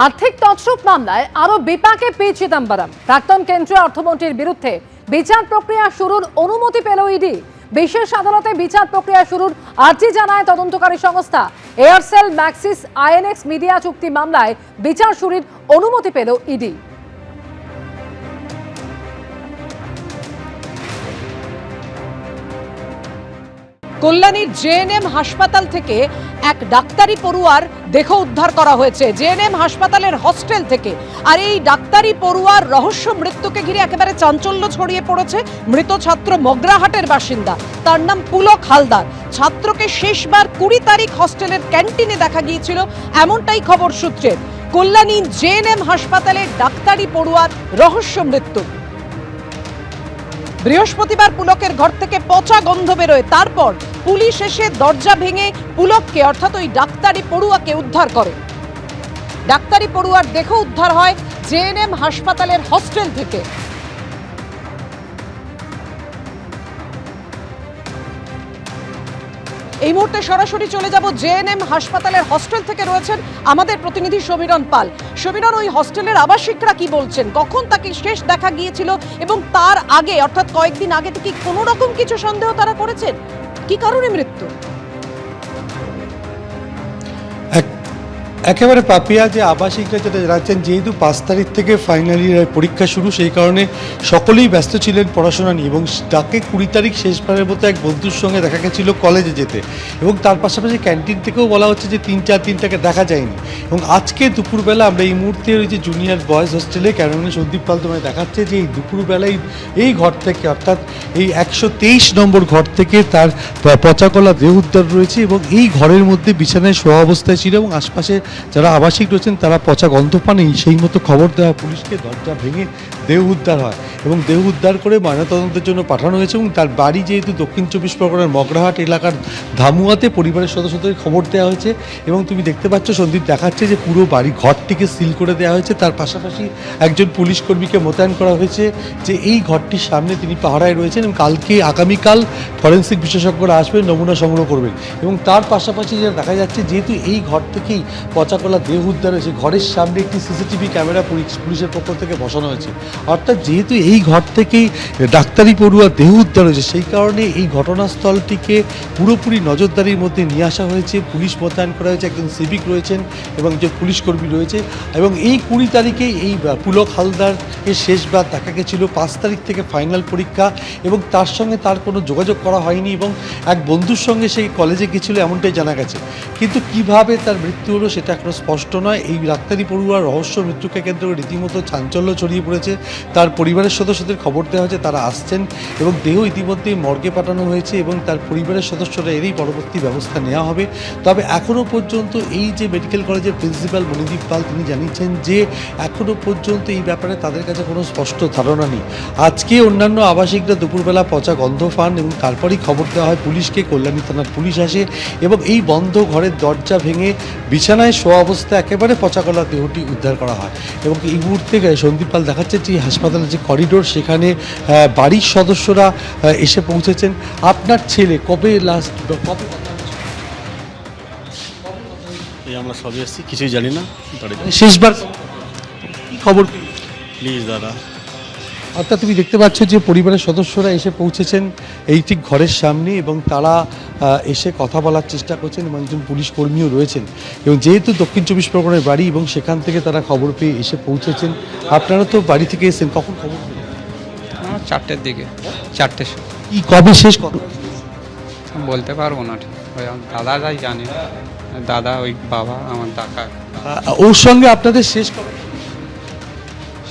আর্থিক তছরূপ মামলায় আরো বিপাকে পি চিদম্বরম। প্রাক্তন কেন্দ্রীয় অর্থমন্ত্রীর বিরুদ্ধে বিচার প্রক্রিয়া শুরুর অনুমতি পেল ইডি। বিশেষ আদালতে বিচার প্রক্রিয়া শুরুর আর্জি জানায় তদন্তকারী সংস্থা। এয়ারসেল ম্যাক্সিস আইএনএক্স মিডিয়া চুক্তি মামলায় বিচার শুরুর অনুমতি পেল ইডি। কল্যাণীর জেএনএম হাসপাতাল থেকে এক ডাক্তারি পড়ুয়ার দেহ উদ্ধার করা হয়েছে জেএনএম হাসপাতালের হস্টেল থেকে। আর এই ডাক্তারি পড়ুয়ার রহস্য মৃত্যুকে ঘিরে একেবারে চাঞ্চল্য ছড়িয়ে পড়েছে। মৃত ছাত্র মগরাহাটের বাসিন্দা, তার নাম পুলক হালদার। ছাত্রকে শেষবার 20 তারিখ হস্টেলের ক্যান্টিনে দেখা গিয়েছিল, এমনটাই খবর সূত্রের। কল্যাণী জেএনএম হাসপাতালের ডাক্তারি পড়ুয়ার রহস্য মৃত্যু। বৃহস্পতিবার পুলকের ঘর থেকে পচা গন্ধ বেরোয়। তারপর পুলিশ এসে দরজা ভেঙে পুলককে অর্থাৎ ওই ডাক্তারি পড়ুয়াকে উদ্ধার করে। ডাক্তারি পড়ুয়ার দেহ উদ্ধার হয় জেএনএম হাসপাতালের হস্টেল থেকে। এই মুহূর্তে সরাসরি চলে যাব জেএনএম হাসপাতালের হস্টেল থেকে রয়েছেন আমাদের প্রতিনিধি সমীরণ পাল। সমীরণ, ওই হস্টেলের আবাসিকরা কি বলছেন, কখন তাকে শেষ দেখা গিয়েছিল এবং তার আগে অর্থাৎ কয়েকদিন আগে থেকে কোনো রকম কিছু সন্দেহ তারা করেছেন? কি কারণে মৃত্যু? একেবারে পাপিয়া যে আবাসিকরা যেটা জানাচ্ছেন, যেহেতু 5 তারিখ থেকে ফাইনাল ইয়ারের পরীক্ষা শুরু, সেই কারণে সকলেই ব্যস্ত ছিলেন পড়াশোনা নিয়ে এবং তাকে 20 তারিখ শেষবারের মতো এক বন্ধুর সঙ্গে দেখা গেছিল কলেজে যেতে, এবং তার পাশাপাশি ক্যান্টিন থেকেও বলা হচ্ছে যে 3-4 দিন তাকে দেখা যায়নি। এবং আজকে দুপুরবেলা আমরা এই মুহূর্তে ওই যে জুনিয়র বয়েজ হোস্টেলে কেননা সন্দীপ পাল তোমায় দেখাচ্ছে যে এই দুপুরবেলায় এই ঘর থেকে অর্থাৎ এই 123 নম্বর ঘর থেকে তার পচাকলা দেহ উদ্ধার রয়েছে এবং এই ঘরের মধ্যে বিছানায় শোয়া অবস্থায় ছিল এবং আশপাশে যারা আবাসিক রয়েছেন তারা পচা গন্ধ পানেই সেই মতো খবর দেওয়া পুলিশকে দরজা ভেঙে দেহ উদ্ধার হয় এবং দেহ উদ্ধার করে ময়নাতদন্তের জন্য পাঠানো হয়েছে। এবং তার বাড়ি যেহেতু দক্ষিণ 24 পরগনার মগরাহাট এলাকার ধামুয়াতে পরিবারের সদস্যদের খবর দেওয়া হয়েছে এবং তুমি দেখতে পাচ্ছ সন্দীপ দেখাচ্ছে যে পুরো বাড়ি ঘরটিকে সিল করে দেওয়া হয়েছে। তার পাশাপাশি একজন পুলিশ কর্মীকে মোতায়েন করা হয়েছে যে এই ঘরটির সামনে তিনি পাহারায় রয়েছেন এবং আগামীকাল ফরেন্সিক বিশেষজ্ঞরা আসবেন, নমুনা সংগ্রহ করবেন। এবং তার পাশাপাশি যেটা দেখা যাচ্ছে যেহেতু এই ঘর থেকেই পচাকলা দেহ উদ্ধার হয়েছে, ঘরের সামনে একটি সিসিটিভি ক্যামেরা পুলিশের পক্ষ থেকে বসানো হয়েছে। অর্থাৎ যেহেতু এই ঘর থেকেই ডাক্তারি পড়ুয়া দেহ উদ্ধার হয়েছে, সেই কারণে এই ঘটনাস্থলটিকে পুরোপুরি নজরদারির মধ্যে নিয়ে আসা হয়েছে। পুলিশ মোতায়েন করা হয়েছে, একজন সিভিক রয়েছেন এবং একজন পুলিশ কর্মী রয়েছে। এবং এই 20 তারিখে এই পুলক হালদারকে শেষবার দেখা গেছিল। 5 তারিখ থেকে ফাইনাল পরীক্ষা এবং তার সঙ্গে তার কোনো যোগাযোগ করা হয়নি এবং এক বন্ধুর সঙ্গে সেই কলেজে গেছিল এমনটাই জানা গেছে। কিন্তু কিভাবে তার মৃত্যু হলো সেটা এখনো স্পষ্ট নয়। এই ডাক্তারি পড়ুয়ার রহস্য মৃত্যুকে কেন্দ্র করে রীতিমতো চাঞ্চল্য ছড়িয়ে পড়েছে। তার পরিবারের সদস্যদের খবর দেওয়া হয়েছে, তারা আসছেন এবং দেহ ইতিমধ্যেই মর্গে পাঠানো হয়েছে এবং তার পরিবারের সদস্যরা এরই পরবর্তী ব্যবস্থা নেওয়া হবে। তবে এখনও পর্যন্ত এই যে মেডিকেল কলেজের প্রিন্সিপাল মণিদীপ পাল তিনি জানিয়েছেন যে এখনও পর্যন্ত এই ব্যাপারে তাদের কাছে কোনো স্পষ্ট ধারণা নেই। আজকে অন্যান্য আবাসিকরা দুপুরবেলা পচা গন্ধ পান এবং তারপরেই খবর দেওয়া হয় পুলিশকে। কল্যাণী থানার পুলিশ আসে এবং এই বন্ধ ঘরের দরজা ভেঙে বিছানায় শোয়া অবস্থায় একেবারে পচাকলা দেহটি উদ্ধার করা হয়। এবং এই মুহূর্তে সন্দীপ পাল দেখাচ্ছে যে হাসপাতালের যে করিডোর সেখানে বাড়ির সদস্যরা এসে পৌঁছেছেন। আপনার ছেলে কবে আমরা সবই এসেছি, কিছুই জানি না। শেষবার কি খবর? প্লিজ দাদা। অর্থাৎ তুমি দেখতে পাচ্ছ যে পরিবারের সদস্যরা এসে পৌঁছেছেন এই ঠিক ঘরের সামনে এবং তারা এসে কথা বলার চেষ্টা করছেন এবং একজন পুলিশ কর্মীও রয়েছেন। এবং যেহেতু দক্ষিণ 24 পরগনার বাড়ি এবং সেখান থেকে তারা খবর পেয়ে এসে পৌঁছেছেন। আপনারা তো বাড়ি থেকে এসেছেন, কখন খবর পেলেন? 4টের দিকে, 4টে। কি কবে শেষ কত বলতে পারবো না ঠিক, ওই দাদারাই জানে। দাদা, ওই বাবা, আমার দাদা। ওর সঙ্গে আপনাদের শেষ কবে?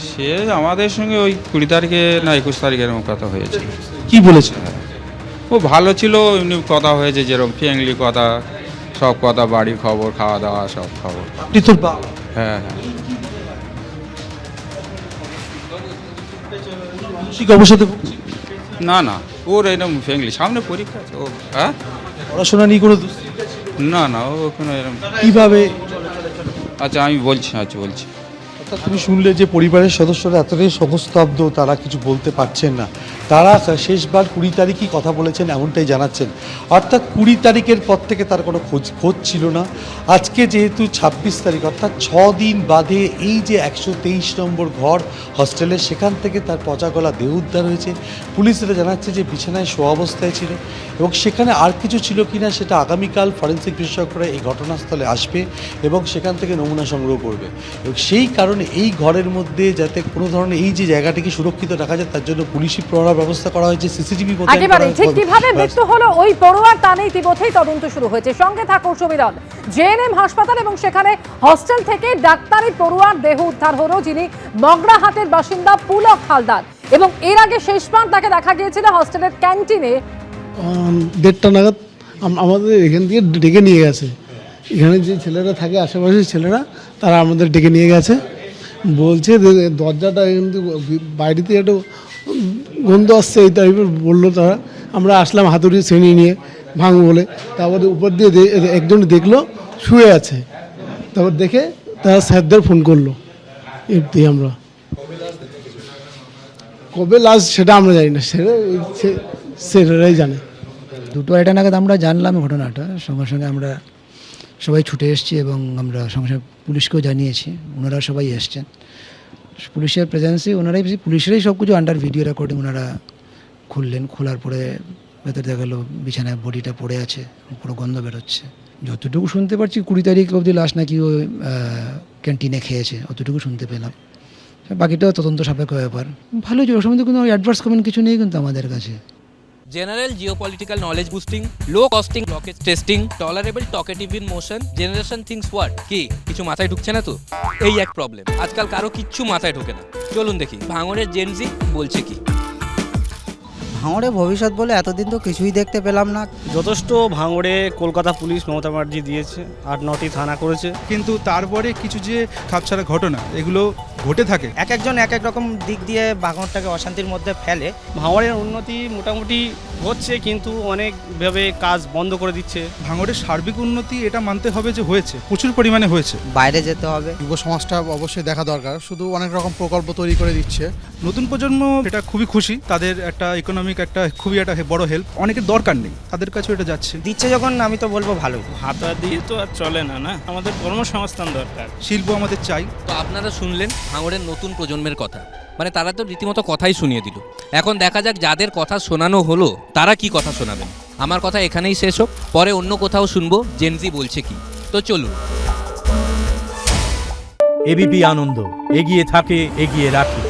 সে আমাদের সঙ্গে ওই 20 তারিখে না 21 তারিখের কথা হয়েছে। কি বলেছে? ও ভালো ছিল, এমনি কথা হয়েছে যেরকম ফ্যামিলি কথা, সব কথা, বাড়ির খবর, খাওয়া দাওয়া, সব খবর। আপনি তোর বাবা? হ্যাঁ হ্যাঁ। মানসিক অবসাদে না না, ওর এরকম ফ্যামিলি, সামনে পরীক্ষা আছে ও। হ্যাঁ, পড়াশোনা নিয়ে কোনো না না, ও কোনো এরকম। কিভাবে? আচ্ছা আমি বলছি, বলছি। অর্থাৎ তুমি শুনলে যে পরিবারের সদস্যরা এতটাই শোকস্তব্ধ, তারা কিছু বলতে পারছেন না। তারা শেষবার 20 তারিখই কথা বলেছেন এমনটাই জানাচ্ছেন। অর্থাৎ 20 তারিখের পর থেকে তার কোনো খোঁজ ছিল না। আজকে যেহেতু 26 তারিখ, অর্থাৎ 6 দিন বাদে এই যে 123 নম্বর ঘর হস্টেলের, সেখান থেকে তার পচা গলা দেহ উদ্ধার হয়েছে। পুলিশ এটা জানাচ্ছে যে বিছানায় শোয়া অবস্থায় ছিল এবং সেখানে আর কিছু ছিল কিনা সেটা আগামীকাল ফরেন্সিক বিশেষজ্ঞরা এই ঘটনাস্থলে আসবে এবং সেখান থেকে নমুনা সংগ্রহ করবে। এবং সেই কারণে এই ঘরের মধ্যে যাতে কোনো ধরনের এই যে জায়গাটিকে সুরক্ষিত রাখা যায় তার জন্য পুলিশি প্রহরার ব্যবস্থা করা হয়েছে, সিসিটিভি একেবারে ঠিক কিভাবে মৃত্যু হলো ওই পড়ুয়ার তা নিয়ে ইতিমধ্যেই তদন্ত শুরু হয়েছে। সঙ্গে থাকুন সুবিরল। জেএনএম হাসপাতাল এবং সেখানে হস্টেল থেকে ডাক্তারি পড়ুয়ার দেহ উদ্ধার হলো, যিনি মগরাহাটের বাসিন্দা পুলক হালদার। এবং এর আগে শেষবার তাকে দেখা গিয়েছিল হস্টেলের ক্যান্টিনে 1:30 নাগাদ আমাদের এখান থেকে ডেকে নিয়ে গেছে। এখানে যে ছেলেরা থাকে আশেপাশের ছেলেরা, তারা আমাদের ডেকে নিয়ে গেছে। বলছে যে দরজাটা কিন্তু বাইরে থেকে একটু গন্ধ আসছে এই টাইপের বললো তারা। আমরা আসলাম হাতুড়ি শ্রেণী নিয়ে ভাঙবো বলে। তারপরে উপর দিয়ে একজন দেখলো শুয়ে আছে। তারপর দেখে তারা স্যারদের ফোন করলো। এমনি আমরা কবে লাস্ট সেটা আমরা জানি না, সেটারাই জানে। 2:30 নাগাদ আমরা জানলাম ঘটনাটা। সঙ্গে সঙ্গে আমরা সবাই ছুটে এসেছি এবং আমরা সঙ্গে সঙ্গে পুলিশকেও জানিয়েছি। ওনারা সবাই এসছেন, পুলিশের প্রেজেন্সে ওনারাই, পুলিশেরই সব কিছু আন্ডার ভিডিও রেকর্ডিং ওনারা খুললেন। খোলার পরে ভেতরে দেখা গেলো বিছানায় বডিটা পড়ে আছে, পুরো গন্ধ বেরোচ্ছে। যতটুকু শুনতে পারছি 20 তারিখ অবধি লাস্ট নাকি ও ক্যান্টিনে খেয়েছে, অতটুকু শুনতে পেলাম। বাকিটাও তদন্ত সাপেক্ষ ব্যাপার। ভালো যে ওর সম্বন্ধে কোনো অ্যাডভার্স কমেন্ট কিছু নেই কিন্তু আমাদের কাছে। General geopolitical knowledge boosting, low costing rocket testing, tolerable talkative in motion, generation thinks what? কি কিছু মাথায় ঢুকছে না তো? এই এক প্রবলেম। আজকাল কারো কিচ্ছু মাথায় ঢোকে না। চলুন দেখি ভাঙড়ের জেনজি বলছে কি। ভাঙড়ে ভবিষ্যৎ বলে এতদিন তো কিছুই দেখতে পেলাম না। যথেষ্ট ভাঙড়ে কলকাতা পুলিশ মমতা ব্যানার্জি দিয়েছে, 8-9টি থানা করেছে। কিন্তু তারপরে কিছু যে খাপছাড়া ঘটনা এগুলো ঘটে থাকে। এক একজন এক এক রকম দিক দিয়ে ভাঙড়টাকে অশান্তির মধ্যে ফেলে। ভাঙড়ের উন্নতি মোটামুটি হচ্ছে, কিন্তু অনেকভাবে কাজ বন্ধ করে দিচ্ছে। ভাঙড়ের সার্বিক উন্নতি এটা মানতে হবে যে হয়েছে, প্রচুর পরিমাণে হয়েছে। বাইরে যেতে হবে। যুব সমাজটা অবশ্যই দেখা দরকার, শুধু অনেক রকম প্রকল্প তৈরি করে দিচ্ছে। নতুন প্রজন্ম এটা খুবই খুশি, তাদের একটা ইকোনমিক একটা খুবই একটা বড় হেল্প, অনেকের দরকার নেই, তাদের কাছেও এটা যাচ্ছে। দিচ্ছে যখন আমি তো বলবো ভালোই। হাতা দিয়ে তো আর চলে না, না আমাদের কর্মসংস্থান দরকার, শিল্প আমাদের চাই। তো আপনারা শুনলেন ভাঙড়ের নতুন প্রজন্মের কথা। মানে তারা তো রীতিমতো কথাই শুনিয়ে দিল। এখন দেখা যাক যাদের কথা শোনানো হলো তারা কি কথা শোনাবেন। আমার কথা এখানেই শেষ হোক, পরে অন্য কোথাও শুনবো জেনজি বলছে কি। তো চলুন। এবিপি আনন্দ, এগিয়ে থাকে, এগিয়ে রাখে।